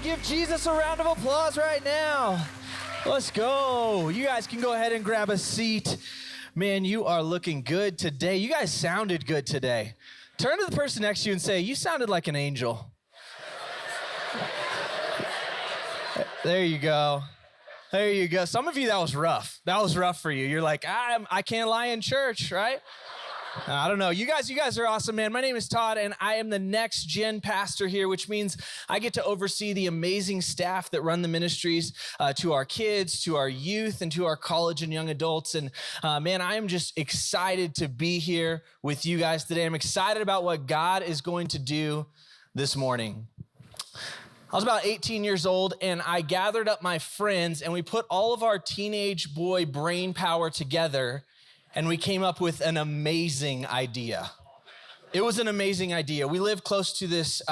Give Jesus a round of applause right now. Let's go. You guys can go ahead and grab a seat. Man, you are looking good today. You guys sounded good today. Turn to the person next to you and say, you sounded like an angel. There you go. There you go. Some of you, that was rough. That was rough for you. You're like, I can't lie in church, right? I don't know. You guys are awesome, man. My name is Todd, and I am the next gen pastor here, which means I get to oversee the amazing staff that run the ministries to our kids, to our youth, and to our college and young adults. And man, I am just excited to be here with you guys today. I'm excited about what God is going to do this morning. I was about 18 years old, and I gathered up my friends, and we put all of our teenage boy brain power together, and we came up with an amazing idea. It was an amazing idea. We lived close to this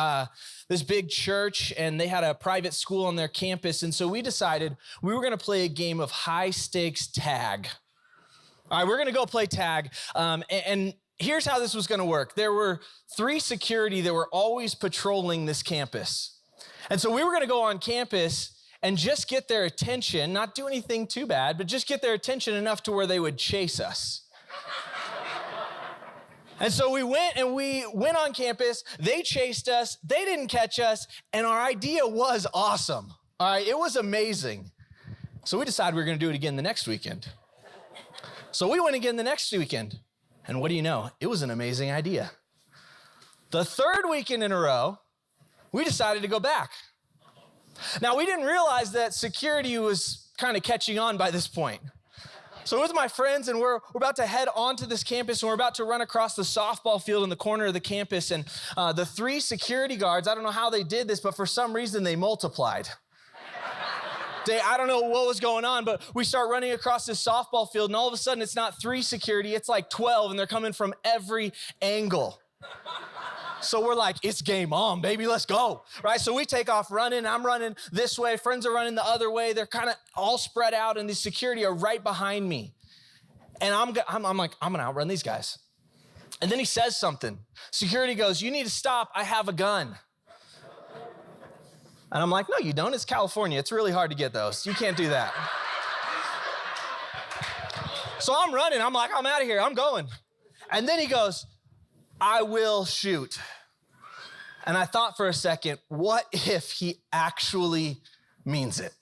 big church, and they had a private school on their campus, and so we decided we were gonna play a game of high-stakes tag. All right, we're gonna go play tag, and here's how this was gonna work. There were 3 security that were always patrolling this campus. And so we were gonna go on campus and just get their attention, not do anything too bad, but just get their attention enough to where they would chase us. And so we went on campus, they chased us, they didn't catch us, and our idea was awesome. All right, it was amazing. So we decided we were gonna do it again the next weekend. So we went again the next weekend, and what do you know? It was an amazing idea. The 3rd weekend in a row, we decided to go back. Now, we didn't realize that security was kind of catching on by this point. So with my friends, and we're about to head onto this campus, and we're about to run across the softball field in the corner of the campus, and the 3 security guards, I don't know how they did this, but for some reason they multiplied. I don't know what was going on, but we start running across this softball field, and all of a sudden it's not 3 security, it's like 12, and they're coming from every angle. So we're like, it's game on, baby, let's go, right? So we take off running. I'm running this way. Friends are running the other way. They're kind of all spread out, and the security are right behind me. And I'm like, I'm gonna outrun these guys. And then he says something. Security goes, you need to stop, I have a gun. And I'm like, no, you don't, it's California. It's really hard to get those. You can't do that. So I'm running, I'm like, I'm out of here, I'm going. And then he goes, I will shoot. And I thought for a second, what if he actually means it?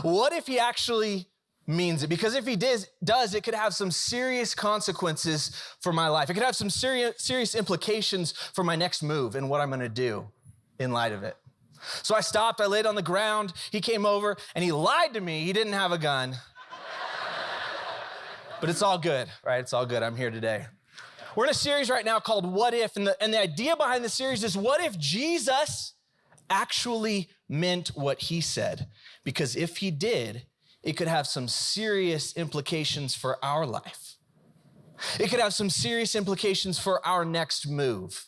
What if he actually means it? Because if he does, it could have some serious consequences for my life. It could have some serious implications for my next move and what I'm gonna do in light of it. So I stopped, I laid on the ground, he came over, and he lied to me, he didn't have a gun. But it's all good, right? It's all good, I'm here today. We're in a series right now called What If, and the idea behind the series is, what if Jesus actually meant what he said? Because if he did, it could have some serious implications for our life. It could have some serious implications for our next move.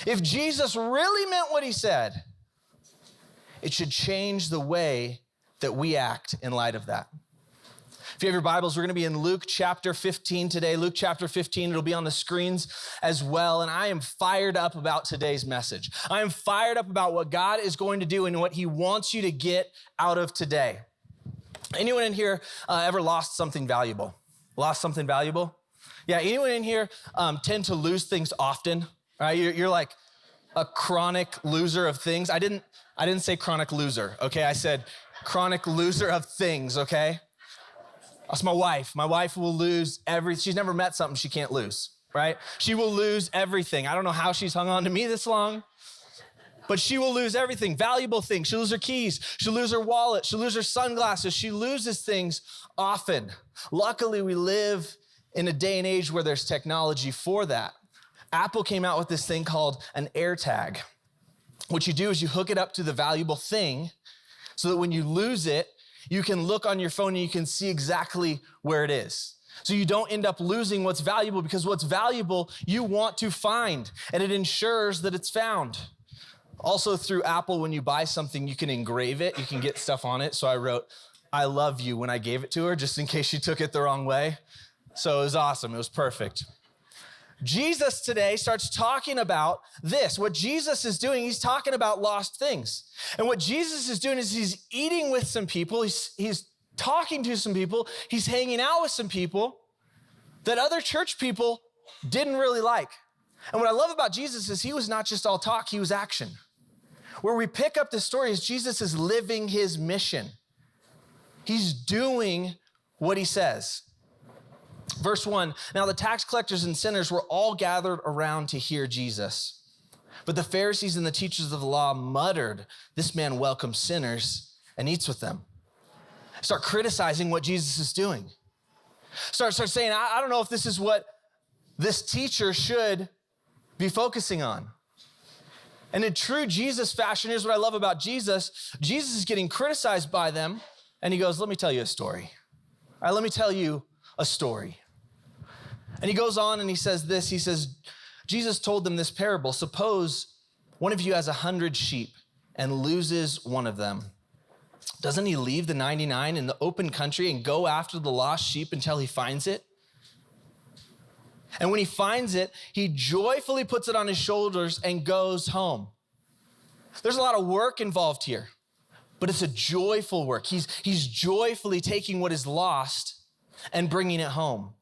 If Jesus really meant what he said, it should change the way that we act in light of that. If you have your Bibles, we're gonna be in Luke chapter 15 today. Luke chapter 15, it'll be on the screens as well. And I am fired up about today's message. I am fired up about what God is going to do and what he wants you to get out of today. Anyone in here ever lost something valuable? Lost something valuable? Yeah, anyone in here tend to lose things often? Right? You're like a chronic loser of things. I didn't say chronic loser, okay? I said chronic loser of things, okay? That's my wife. My wife will lose everything. She's never met something she can't lose, right? She will lose everything. I don't know how she's hung on to me this long, but she will lose everything, valuable things. She'll lose her keys. She'll lose her wallet. She'll lose her sunglasses. She loses things often. Luckily, we live in a day and age where there's technology for that. Apple came out with this thing called an AirTag. What you do is you hook it up to the valuable thing so that when you lose it, you can look on your phone and you can see exactly where it is. So you don't end up losing what's valuable, because what's valuable you want to find, and it ensures that it's found. Also through Apple, when you buy something, you can engrave it, you can get stuff on it. So I wrote, I love you when I gave it to her, just in case she took it the wrong way. So it was awesome, it was perfect. Jesus today starts talking about this. What Jesus is doing, he's talking about lost things. And what Jesus is doing is he's eating with some people. He's talking to some people. He's hanging out with some people that other church people didn't really like. And what I love about Jesus is he was not just all talk, he was action. Where we pick up this story is Jesus is living his mission. He's doing what he says. Verse 1, now the tax collectors and sinners were all gathered around to hear Jesus. But the Pharisees and the teachers of the law muttered, this man welcomes sinners and eats with them. Start criticizing what Jesus is doing. Start saying, I don't know if this is what this teacher should be focusing on. And in true Jesus fashion, here's what I love about Jesus. Jesus is getting criticized by them, and he goes, let me tell you a story. All right, let me tell you a story. And he goes on and he says this, he says, Jesus told them this parable. Suppose one of you has 100 sheep and loses one of them. Doesn't he leave the 99 in the open country and go after the lost sheep until he finds it? And when he finds it, he joyfully puts it on his shoulders and goes home. There's a lot of work involved here, but it's a joyful work. He's joyfully taking what is lost and bringing it home.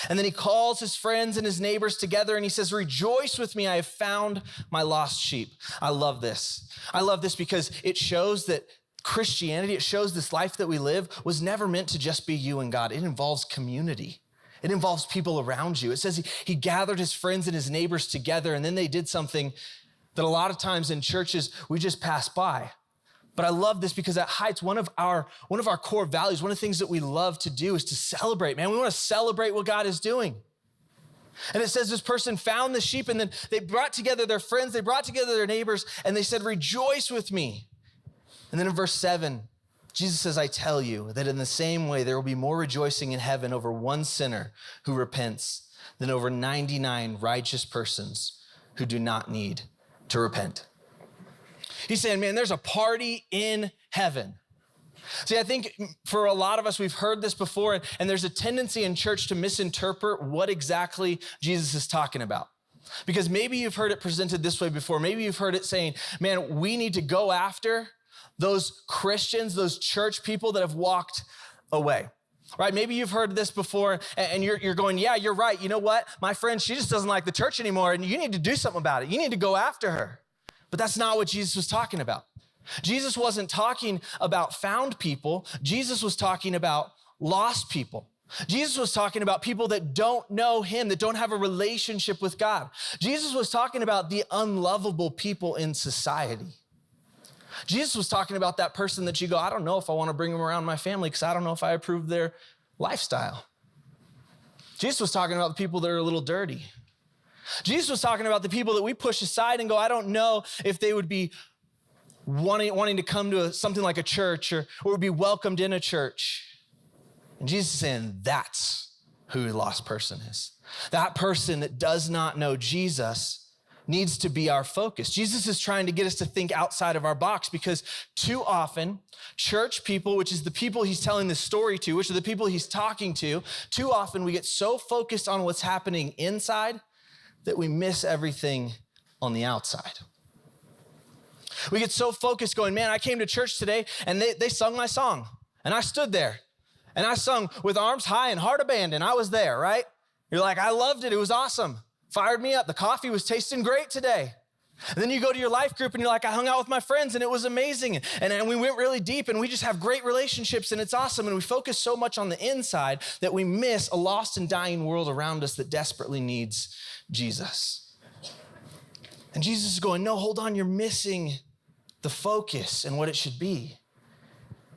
And then he calls his friends and his neighbors together and he says, rejoice with me, I have found my lost sheep. I love this. I love this because it shows that Christianity, it shows this life that we live was never meant to just be you and God. It involves community. It involves people around you. It says he gathered his friends and his neighbors together, and then they did something that a lot of times in churches we just pass by. But I love this because at Heights, one of our core values, one of the things that we love to do is to celebrate, man. We want to celebrate what God is doing. And it says this person found the sheep, and then they brought together their friends, they brought together their neighbors, and they said, rejoice with me. And then in verse 7, Jesus says, I tell you that in the same way, there will be more rejoicing in heaven over one sinner who repents than over 99 righteous persons who do not need to repent. He's saying, man, there's a party in heaven. See, I think for a lot of us, we've heard this before, and there's a tendency in church to misinterpret what exactly Jesus is talking about. Because maybe you've heard it presented this way before. Maybe you've heard it saying, man, we need to go after those Christians, those church people that have walked away, right? Maybe you've heard this before and you're going, yeah, you're right. You know what? My friend, she just doesn't like the church anymore and you need to do something about it. You need to go after her. But that's not what Jesus was talking about. Jesus wasn't talking about found people. Jesus was talking about lost people. Jesus was talking about people that don't know him, that don't have a relationship with God. Jesus was talking about the unlovable people in society. Jesus was talking about that person that you go, I don't know if I want to bring them around my family because I don't know if I approve their lifestyle. Jesus was talking about the people that are a little dirty. Jesus was talking about the people that we push aside and go, I don't know if they would be wanting to come to something like a church or would be welcomed in a church. And Jesus is saying that's who the lost person is. That person that does not know Jesus needs to be our focus. Jesus is trying to get us to think outside of our box because too often, church people, which is the people he's telling this story to, which are the people he's talking to, too often we get so focused on what's happening inside that we miss everything on the outside. We get so focused going, man, I came to church today and they sung my song and I stood there and I sung with arms high and heart abandoned. I was there, right? You're like, I loved it. It was awesome. Fired me up. The coffee was tasting great today. And then you go to your life group and you're like, I hung out with my friends and it was amazing. And we went really deep and we just have great relationships and it's awesome. And we focus so much on the inside that we miss a lost and dying world around us that desperately needs Jesus. And Jesus is going, no, hold on. You're missing the focus and what it should be.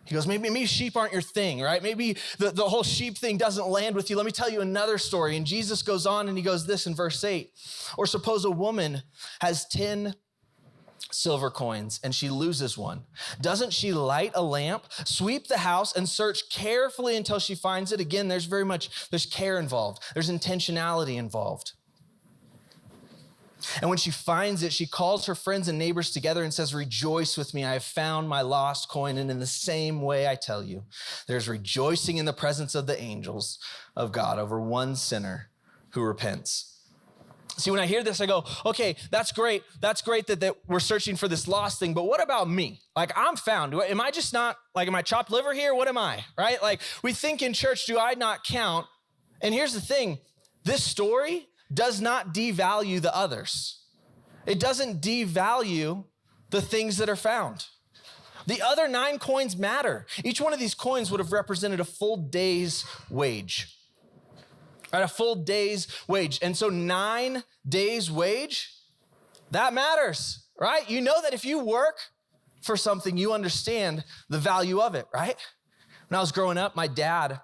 He goes, maybe sheep aren't your thing, right? Maybe the whole sheep thing doesn't land with you. Let me tell you another story. And Jesus goes on and he goes this in verse 8. Or suppose a woman has 10 silver coins and she loses one. Doesn't she light a lamp, sweep the house, and search carefully until she finds it? Again, there's care involved. There's intentionality involved. And when she finds it, she calls her friends and neighbors together and says, rejoice with me, I have found my lost coin. And in the same way, I tell you, there's rejoicing in the presence of the angels of God over one sinner who repents. See, when I hear this, I go, okay, that's great. That's great that we're searching for this lost thing, but what about me? Like, I'm found. Am I just not, like, am I chopped liver here? What am I, right? Like, we think in church, do I not count? And here's the thing. This story does not devalue the others. It doesn't devalue the things that are found. The other 9 coins matter. Each one of these coins would have represented a full day's wage. Right, a full day's wage. And so 9 days' wage, that matters, right? You know that if you work for something, you understand the value of it, right? When I was growing up, my dad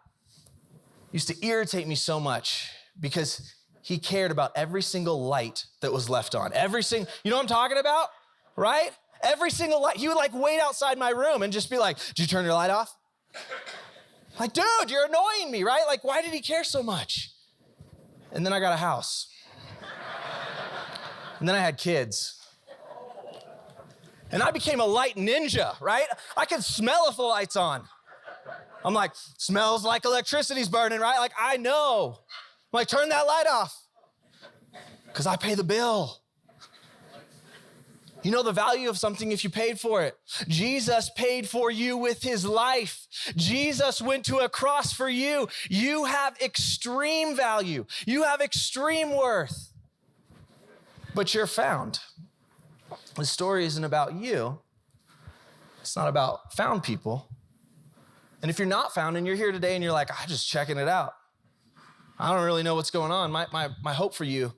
used to irritate me so much because he cared about every single light that was left on. You know what I'm talking about, right? Every single light. He would like wait outside my room and just be like, did you turn your light off? Like, dude, you're annoying me, right? Like, why did he care so much? And then I got a house. And then I had kids. And I became a light ninja, right? I could smell if the light's on. I'm like, smells like electricity's burning, right? Like, I know. I'm like, turn that light off. Because I pay the bill. You know the value of something if you paid for it. Jesus paid for you with his life. Jesus went to a cross for you. You have extreme value. You have extreme worth. But you're found. The story isn't about you. It's not about found people. And if you're not found and you're here today and you're like, I'm just checking it out. I don't really know what's going on. My hope for you,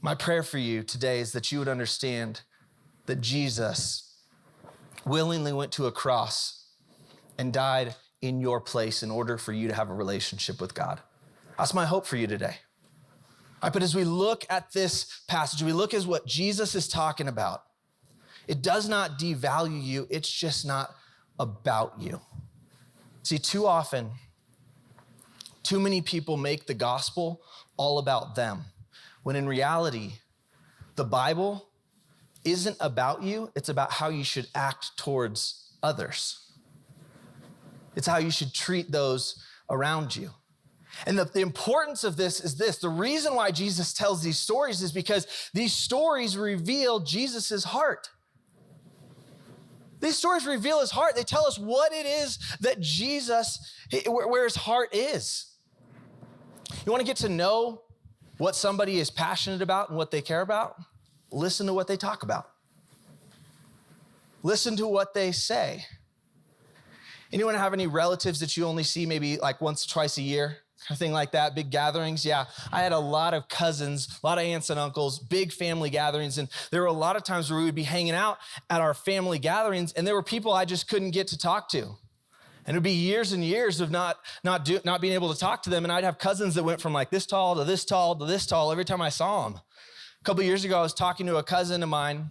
my prayer for you today is that you would understand that Jesus willingly went to a cross and died in your place in order for you to have a relationship with God. That's my hope for you today. All right, but as we look at this passage, we look at what Jesus is talking about. It does not devalue you. It's just not about you. See, too often, too many people make the gospel all about them, when in reality, the Bible isn't about you, it's about how you should act towards others. It's how you should treat those around you. And the importance of this is this. The reason why Jesus tells these stories is because these stories reveal Jesus's heart. These stories reveal his heart. They tell us what it is that where his heart is. You want to get to know what somebody is passionate about and what they care about? Listen to what they talk about. Listen to what they say. Anyone have any relatives that you only see maybe like once or twice a year? Kind of thing like that, big gatherings? Yeah, I had a lot of cousins, a lot of aunts and uncles, big family gatherings. And there were a lot of times where we would be hanging out at our family gatherings and there were people I just couldn't get to talk to. And it would be years and years of not being able to talk to them. And I'd have cousins that went from like this tall to this tall to this tall every time I saw them. A couple of years ago, I was talking to a cousin of mine,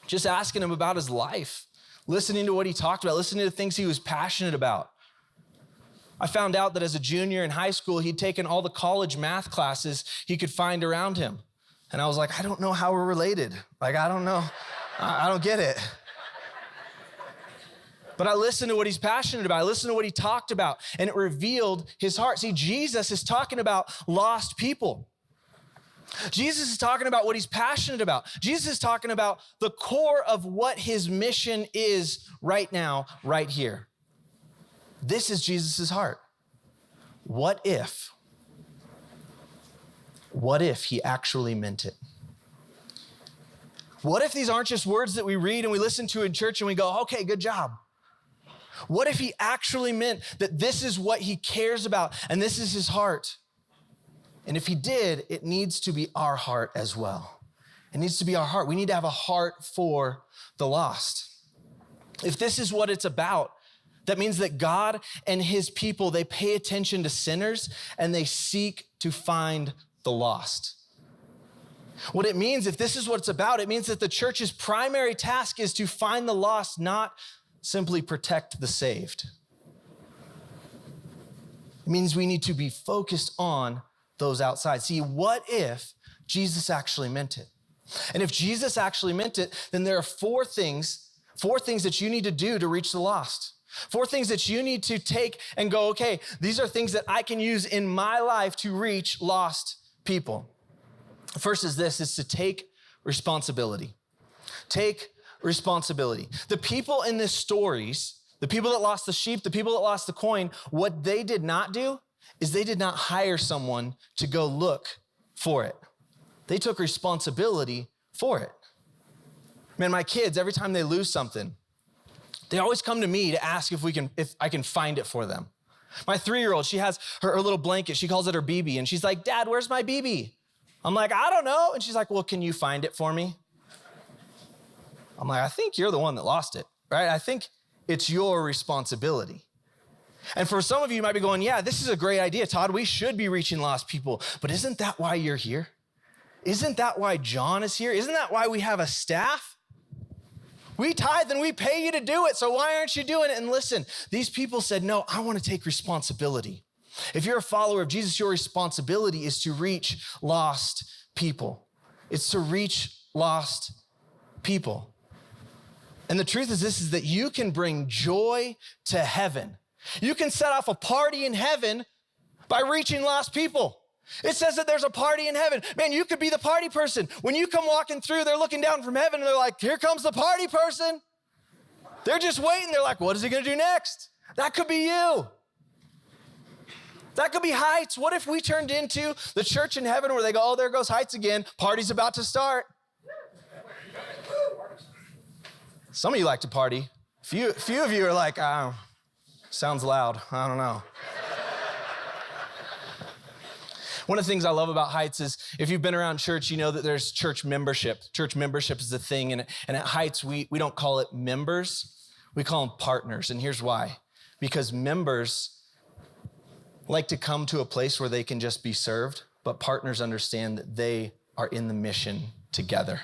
just asking him about his life, listening to what he talked about, listening to things he was passionate about. I found out that as a junior in high school, he'd taken all the college math classes he could find around him. And I was like, I don't know how we're related. Like, I don't know. I don't get it. But I listened to what he's passionate about. I listened to what he talked about, and it revealed his heart. See, Jesus is talking about lost people. Jesus is talking about what he's passionate about. Jesus is talking about the core of what his mission is right now, right here. This is Jesus' heart. What if he actually meant it? What if these aren't just words that we read and we listen to in church and we go, okay, good job? What if he actually meant that this is what he cares about and this is his heart? And if he did, it needs to be our heart as well. It needs to be our heart. We need to have a heart for the lost. If this is what it's about, that means that God and his people, they pay attention to sinners and they seek to find the lost. What it means, if this is what it's about, it means that the church's primary task is to find the lost, not simply protect the saved. It means we need to be focused on those outside. See, what if Jesus actually meant it? And if Jesus actually meant it, then there are four things that you need to do to reach the lost. 4 things that you need to take and go, okay, these are things that I can use in my life to reach lost people. First is this, is to take responsibility. Take responsibility. The people in this stories, the people that lost the sheep, the people that lost the coin, what they did not do is they did not hire someone to go look for it. They took responsibility for it. Man, my kids, every time they lose something, they always come to me to ask if I can find it for them. My 3-year-old, she has her little blanket. She calls it her BB. And she's like, Dad, where's my BB? I'm like, I don't know. And she's like, well, can you find it for me? I'm like, I think you're the one that lost it, right? I think it's your responsibility. And for some of you might be going, yeah, this is a great idea, Todd. We should be reaching lost people. But isn't that why you're here? Isn't that why John is here? Isn't that why we have a staff? We tithe and we pay you to do it, so why aren't you doing it? And listen, these people said, no, I want to take responsibility. If you're a follower of Jesus, your responsibility is to reach lost people. It's to reach lost people. And the truth is this, is that you can bring joy to heaven. You can set off a party in heaven by reaching lost people. It says that there's a party in heaven. Man, you could be the party person. When you come walking through, they're looking down from heaven and they're like, here comes the party person. They're just waiting. They're like, what is he going to do next? That could be you. That could be Heights. What if we turned into the church in heaven where they go, oh, there goes Heights again. Party's about to start. Some of you like to party. Few of you are like, sounds loud. I don't know. One of the things I love about Heights is if you've been around church, you know that there's church membership. Church membership is a thing. And at Heights, we don't call it members. We call them partners. And here's why. Because members like to come to a place where they can just be served, but partners understand that they are in the mission together.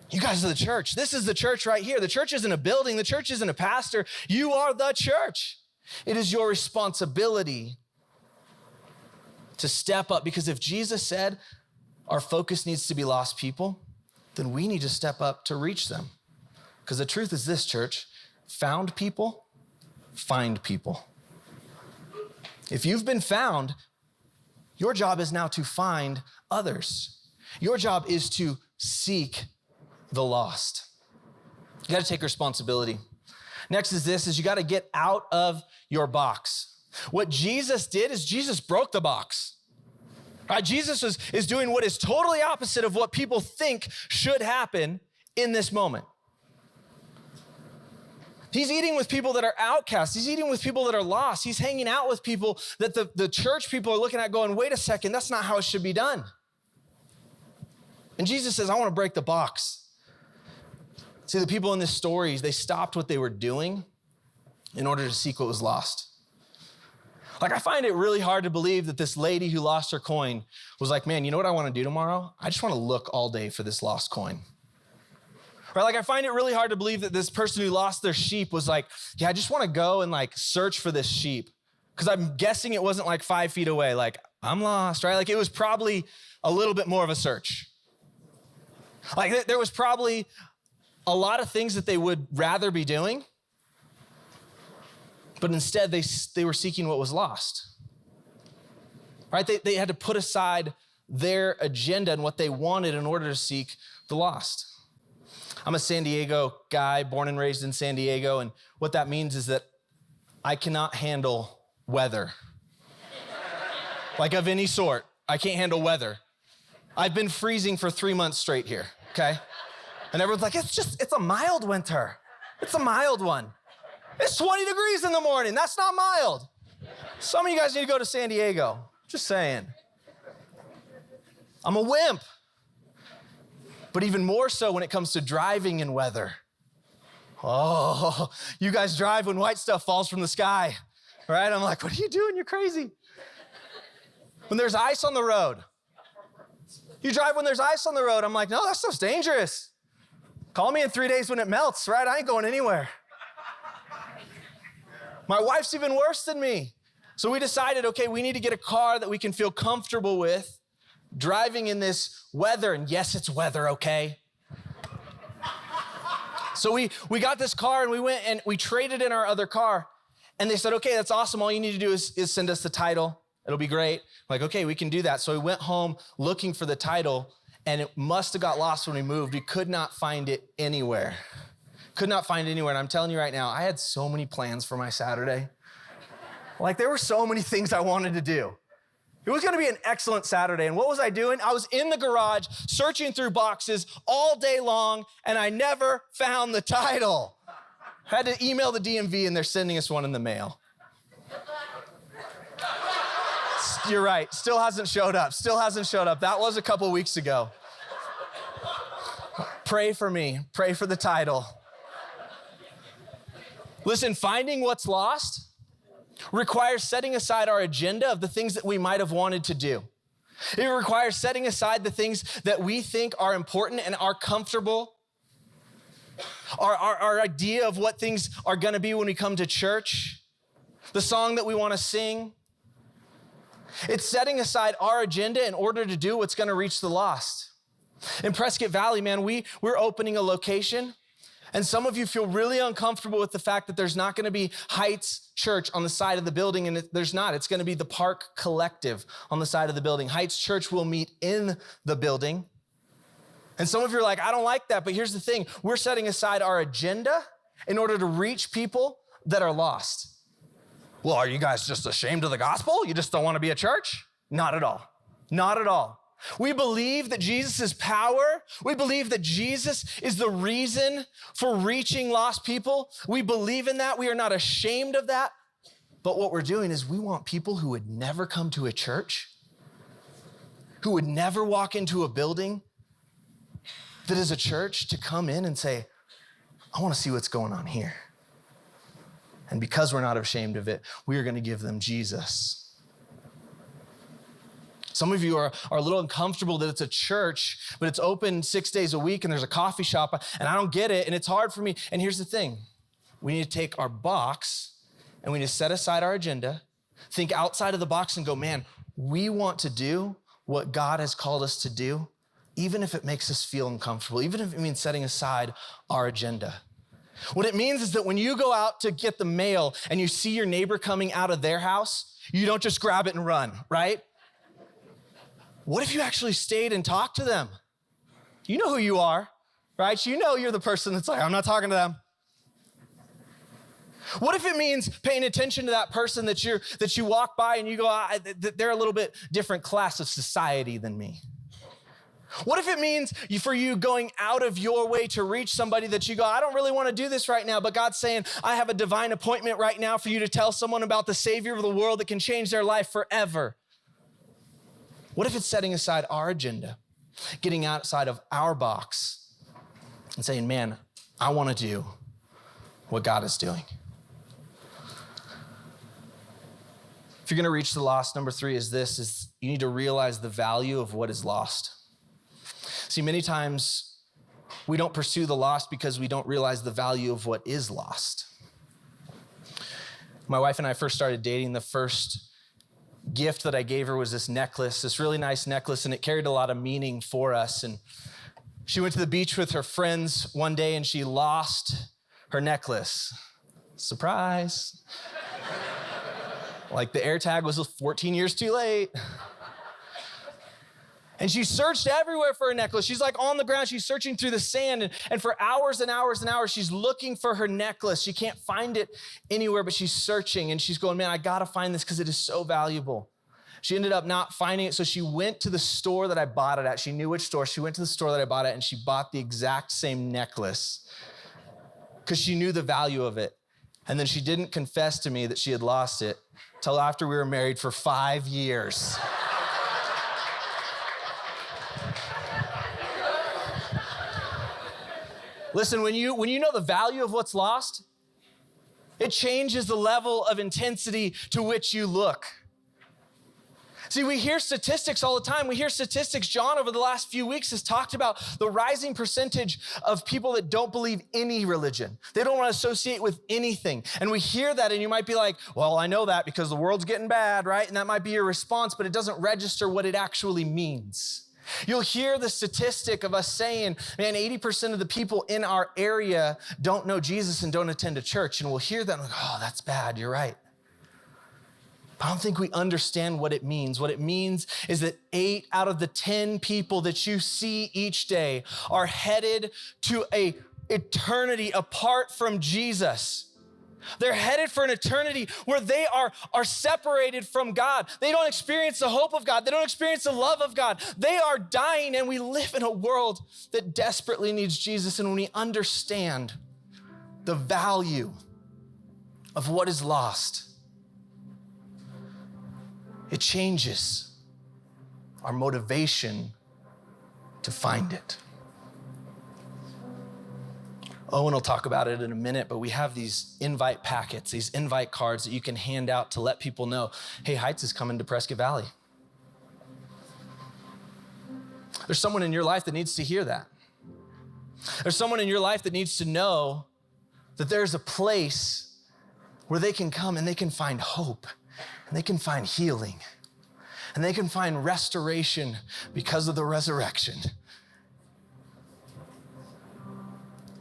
You guys are the church. This is the church right here. The church isn't a building. The church isn't a pastor. You are the church. It is your responsibility to step up, because if Jesus said our focus needs to be lost people, then we need to step up to reach them. Because the truth is this, church, found people find people. If you've been found, your job is now to find others. Your job is to seek the lost. You got to take responsibility. Next is this, is you got to get out of your box. What Jesus did is Jesus broke the box. Right? Jesus is doing what is totally opposite of what people think should happen in this moment. He's eating with people that are outcasts. He's eating with people that are lost. He's hanging out with people that the church people are looking at going, wait a second, that's not how it should be done. And Jesus says, I want to break the box. See, the people in this story, they stopped what they were doing in order to seek what was lost. Like, I find it really hard to believe that this lady who lost her coin was like, man, you know what I want to do tomorrow? I just want to look all day for this lost coin. Right? Like, I find it really hard to believe that this person who lost their sheep was like, yeah, I just want to go and like search for this sheep. Because I'm guessing it wasn't like 5 feet away. Like, I'm lost, right? Like, it was probably a little bit more of a search. Like, there was probably a lot of things that they would rather be doing, but instead they were seeking what was lost, right? They had to put aside their agenda and what they wanted in order to seek the lost. I'm a San Diego guy, born and raised in San Diego, and what that means is that I cannot handle weather. Like, of any sort, I can't handle weather. I've been freezing for 3 months straight here, okay? And everyone's like, it's a mild winter. It's a mild one. It's 20 degrees in the morning. That's not mild. Some of you guys need to go to San Diego. Just saying. I'm a wimp. But even more so when it comes to driving in weather. Oh, you guys drive when white stuff falls from the sky, right? I'm like, what are you doing? You're crazy. When there's ice on the road. You drive when there's ice on the road. I'm like, no, that stuff's dangerous. Call me in 3 days when it melts, right? I ain't going anywhere. My wife's even worse than me. So we decided, okay, we need to get a car that we can feel comfortable with driving in this weather. And yes, it's weather, okay? So we got this car and we went and we traded in our other car. And they said, okay, that's awesome. All you need to do is send us the title. It'll be great. I'm like, okay, we can do that. So we went home looking for the title, and it must have got lost when we moved. We could not find it anywhere. Could not find it anywhere. And I'm telling you right now, I had so many plans for my Saturday. Like, there were so many things I wanted to do. It was gonna be an excellent Saturday. And what was I doing? I was in the garage searching through boxes all day long, and I never found the title. I had to email the DMV, and they're sending us one in the mail. You're right, still hasn't showed up. That was a couple weeks ago. Pray for me, pray for the title. Listen, finding what's lost requires setting aside our agenda of the things that we might have wanted to do. It requires setting aside the things that we think are important and are comfortable. Our idea of what things are gonna be when we come to church. The song that we wanna sing. It's setting aside our agenda in order to do what's gonna reach the lost. In Prescott Valley, man, we're opening a location, and some of you feel really uncomfortable with the fact that there's not gonna be Heights Church on the side of the building, and there's not. It's gonna be the Park Collective on the side of the building. Heights Church will meet in the building. And some of you are like, I don't like that, but here's the thing. We're setting aside our agenda in order to reach people that are lost. Well, are you guys just ashamed of the gospel? You just don't want to be a church? Not at all. Not at all. We believe that Jesus is power. We believe that Jesus is the reason for reaching lost people. We believe in that. We are not ashamed of that. But what we're doing is we want people who would never come to a church, who would never walk into a building that is a church, to come in and say, I want to see what's going on here. And because we're not ashamed of it, we are going to give them Jesus. Some of you are a little uncomfortable that it's a church, but it's open 6 days a week and there's a coffee shop, and I don't get it, and it's hard for me. And here's the thing. We need to take our box and we need to set aside our agenda, think outside of the box and go, man, we want to do what God has called us to do, even if it makes us feel uncomfortable, even if it means setting aside our agenda. What it means is that when you go out to get the mail and you see your neighbor coming out of their house, you don't just grab it and run, right? What if you actually stayed and talked to them? You know who you are, right? You know you're the person that's like, I'm not talking to them. What if it means paying attention to that person that you walk by and you go, they're a little bit different class of society than me? What if it means for you going out of your way to reach somebody that you go, I don't really want to do this right now, but God's saying, I have a divine appointment right now for you to tell someone about the Savior of the world that can change their life forever? What if it's setting aside our agenda, getting outside of our box and saying, man, I want to do what God is doing? If you're going to reach the lost, number 3 is you need to realize the value of what is lost. See, many times we don't pursue the lost because we don't realize the value of what is lost. My wife and I first started dating. The first gift that I gave her was this necklace, this really nice necklace, and it carried a lot of meaning for us. And she went to the beach with her friends one day and she lost her necklace. Surprise. Like the AirTag was 14 years too late. And she searched everywhere for her necklace. She's like on the ground, she's searching through the sand, and for hours and hours and hours, she's looking for her necklace. She can't find it anywhere, but she's searching, and she's going, man, I gotta find this because it is so valuable. She ended up not finding it, so she went to the store that I bought it at. She knew which store. She went to the store that I bought it, and she bought the exact same necklace because she knew the value of it. And then she didn't confess to me that she had lost it till after we were married for 5 years. Listen, when you know the value of what's lost, it changes the level of intensity to which you look. See, we hear statistics all the time. We hear statistics. John, over the last few weeks, has talked about the rising percentage of people that don't believe any religion. They don't want to associate with anything. And we hear that, and you might be like, well, I know that because the world's getting bad, right? And that might be your response, but it doesn't register what it actually means. You'll hear the statistic of us saying, man, 80% of the people in our area don't know Jesus and don't attend a church. And we'll hear that and we'll go, oh, that's bad, you're right. I don't think we understand what it means. What it means is that 8 out of the 10 people that you see each day are headed to an eternity apart from Jesus. They're headed for an eternity where they are separated from God. They don't experience the hope of God. They don't experience the love of God. They are dying, and we live in a world that desperately needs Jesus. And when we understand the value of what is lost, it changes our motivation to find it. Owen will talk about it in a minute, but we have these invite packets, these invite cards that you can hand out to let people know, hey, Heights is coming to Prescott Valley. There's someone in your life that needs to hear that. There's someone in your life that needs to know that there's a place where they can come and they can find hope, and they can find healing, and they can find restoration because of the resurrection.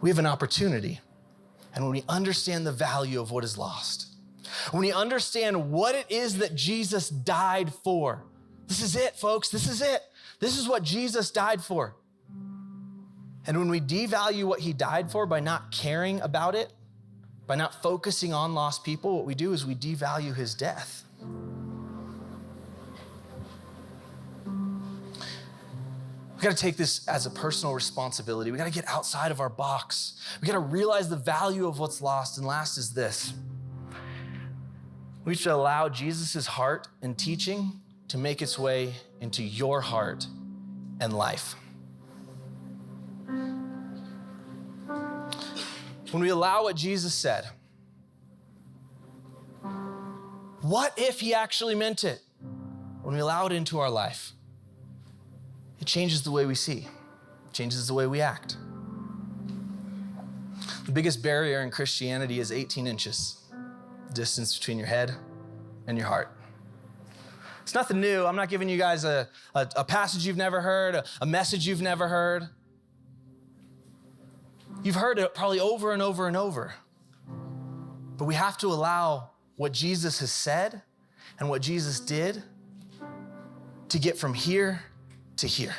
We have an opportunity. And when we understand the value of what is lost, when we understand what it is that Jesus died for, this is it, folks. This is it. This is what Jesus died for. And when we devalue what he died for by not caring about it, by not focusing on lost people, what we do is we devalue his death. We got to take this as a personal responsibility. We got to get outside of our box. We got to realize the value of what's lost. And last is this. We should allow Jesus' heart and teaching to make its way into your heart and life. When we allow what Jesus said, what if he actually meant it? When we allow it into our life, it changes the way we see, it changes the way we act. The biggest barrier in Christianity is 18 inches, the distance between your head and your heart. It's nothing new. I'm not giving you guys a passage you've never heard, a message you've never heard. You've heard it probably over and over and over. But we have to allow what Jesus has said and what Jesus did to get from here to here.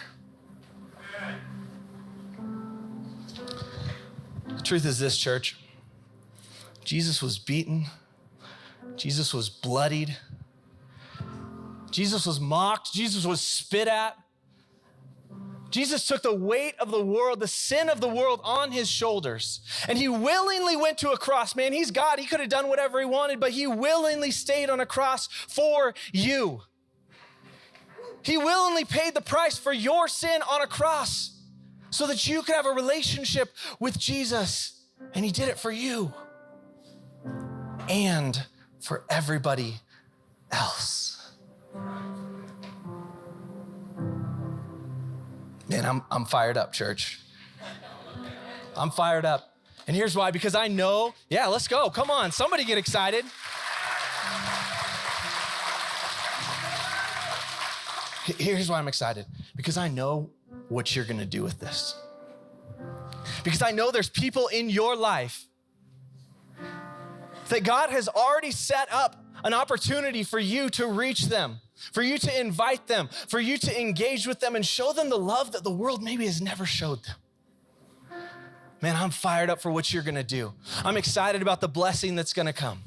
The truth is this, church. Jesus was beaten. Jesus was bloodied. Jesus was mocked. Jesus was spit at. Jesus took the weight of the world, the sin of the world on his shoulders. And he willingly went to a cross. Man, he's God. He could have done whatever he wanted, but he willingly stayed on a cross for you. He willingly paid the price for your sin on a cross so that you could have a relationship with Jesus. And he did it for you and for everybody else. Man, I'm fired up, church. I'm fired up. And here's why, because I know, yeah, let's go. Come on, somebody get excited. Here's why I'm excited. Because I know what you're gonna do with this. Because I know there's people in your life that God has already set up an opportunity for you to reach them, for you to invite them, for you to engage with them and show them the love that the world maybe has never showed them. Man, I'm fired up for what you're gonna do. I'm excited about the blessing that's gonna come.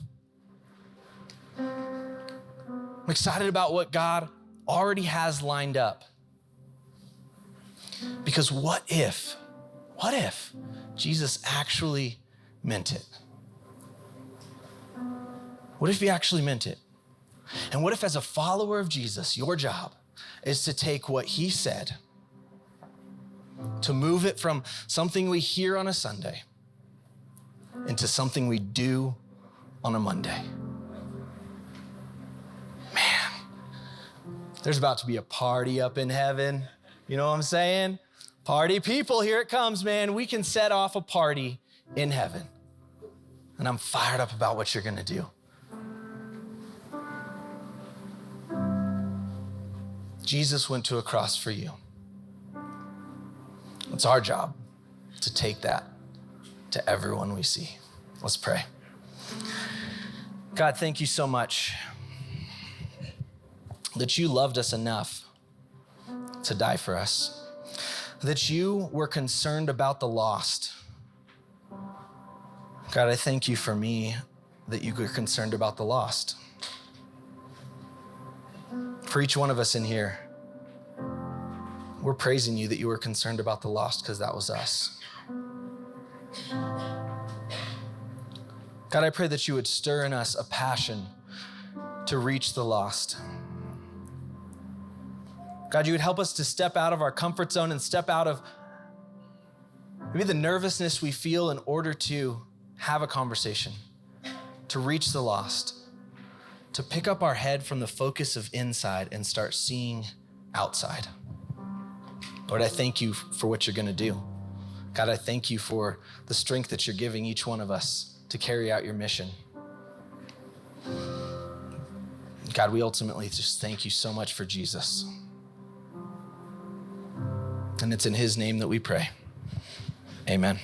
I'm excited about what God already has lined up. Because what if Jesus actually meant it? What if he actually meant it? And what if, as a follower of Jesus, your job is to take what he said, to move it from something we hear on a Sunday into something we do on a Monday? Man, there's about to be a party up in heaven. You know what I'm saying? Party people, here it comes, man. We can set off a party in heaven. And I'm fired up about what you're gonna do. Jesus went to a cross for you. It's our job to take that to everyone we see. Let's pray. God, thank you so much that you loved us enough to die for us, that you were concerned about the lost. God, I thank you for me that you were concerned about the lost. For each one of us in here, we're praising you that you were concerned about the lost because that was us. God, I pray that you would stir in us a passion to reach the lost. God, you would help us to step out of our comfort zone and step out of maybe the nervousness we feel in order to have a conversation, to reach the lost, to pick up our head from the focus of inside and start seeing outside. Lord, I thank you for what you're going to do. God, I thank you for the strength that you're giving each one of us to carry out your mission. God, we ultimately just thank you so much for Jesus. And it's in his name that we pray. Amen.